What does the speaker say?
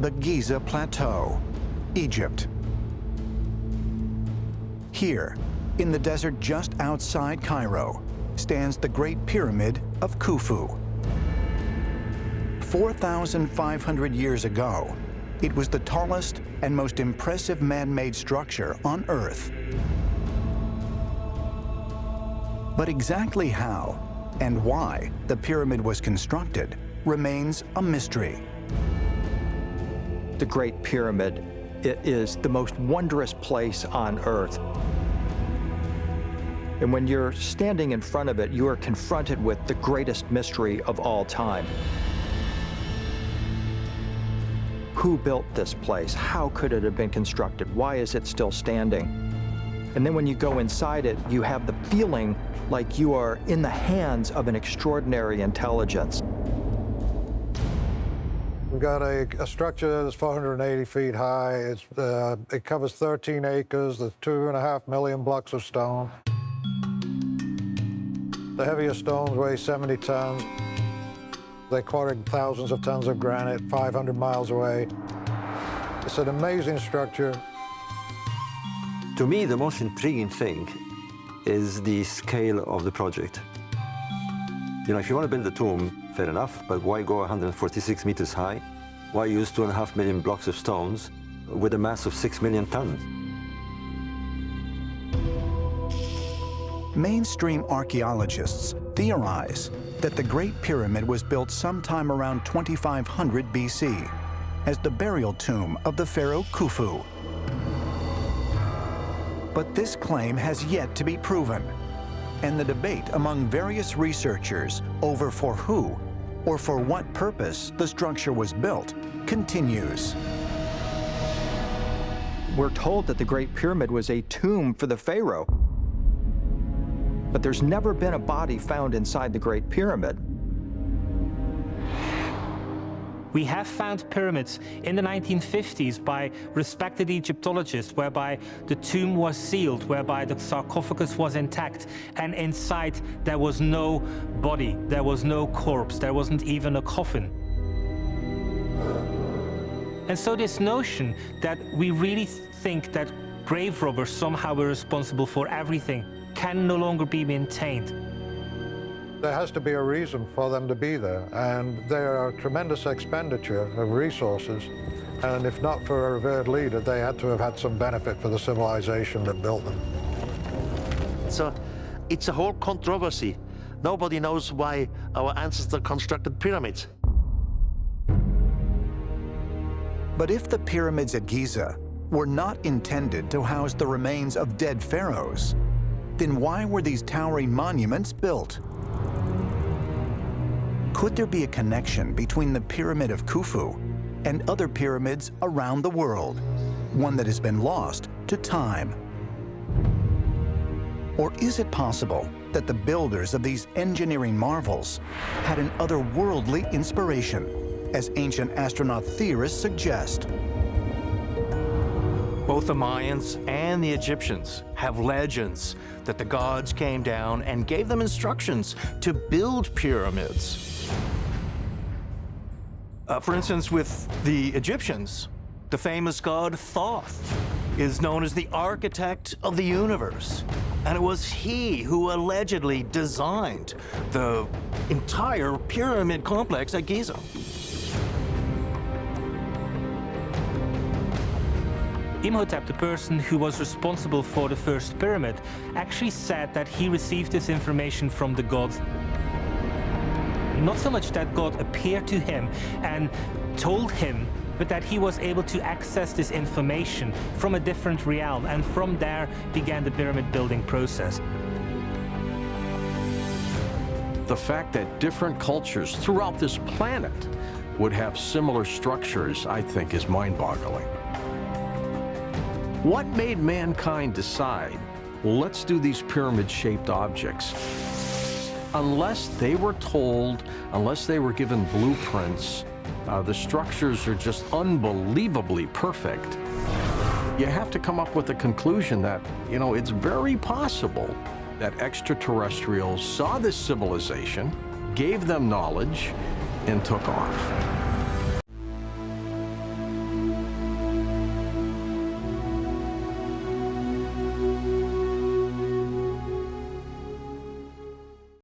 the Giza Plateau, Egypt. Here, in the desert just outside Cairo, stands the Great Pyramid of Khufu. 4,500 years ago, it was the tallest and most impressive man-made structure on Earth. But exactly how and why the pyramid was constructed remains a mystery. The Great Pyramid, it is the most wondrous place on Earth. And when you're standing in front of it, you are confronted with the greatest mystery of all time. Who built this place? How could it have been constructed? Why is it still standing? And then when you go inside it, you have the feeling like you are in the hands of an extraordinary intelligence. We've got a structure that's 480 feet high. It covers 13 acres. There's 2.5 million blocks of stone. The heaviest stones weigh 70 tons. They quarried thousands of tons of granite 500 miles away. It's an amazing structure. To me, the most intriguing thing is the scale of the project. You know, if you want to build a tomb, fair enough, but why go 146 meters high? Why use 2.5 million blocks of stones with a mass of 6 million tons? Mainstream archaeologists theorize that the Great Pyramid was built sometime around 2500 BC as the burial tomb of the pharaoh Khufu. But this claim has yet to be proven, and the debate among various researchers over for who or for what purpose the structure was built continues. We're told that the Great Pyramid was a tomb for the pharaoh. But there's never been a body found inside the Great Pyramid. We have found pyramids in the 1950s by respected Egyptologists, whereby the tomb was sealed, whereby the sarcophagus was intact, and inside there was no body, there was no corpse, there wasn't even a coffin. And so this notion that we really think that grave robbers somehow were responsible for everything can no longer be maintained. There has to be a reason for them to be there, and there are a tremendous expenditure of resources, and if not for a revered leader, they had to have had some benefit for the civilization that built them. So it's a whole controversy. Nobody knows why our ancestors constructed pyramids. But if the pyramids at Giza were not intended to house the remains of dead pharaohs, then why were these towering monuments built? Could there be a connection between the Pyramid of Khufu and other pyramids around the world, one that has been lost to time? Or is it possible that the builders of these engineering marvels had an otherworldly inspiration, as ancient astronaut theorists suggest? Both the Mayans and the Egyptians have legends that the gods came down and gave them instructions to build pyramids. For instance, with the Egyptians, the famous god Thoth is known as the architect of the universe. And it was he who allegedly designed the entire pyramid complex at Giza. Imhotep, the person who was responsible for the first pyramid, actually said that he received this information from the god. Not so much that God appeared to him and told him, but that he was able to access this information from a different realm, and from there began the pyramid building process. The fact that different cultures throughout this planet would have similar structures, I think, is mind-boggling. What made mankind decide, well, let's do these pyramid-shaped objects? Unless they were told, unless they were given blueprints, the structures are just unbelievably perfect. You have to come up with a conclusion that, you know, it's very possible that extraterrestrials saw this civilization, gave them knowledge, and took off.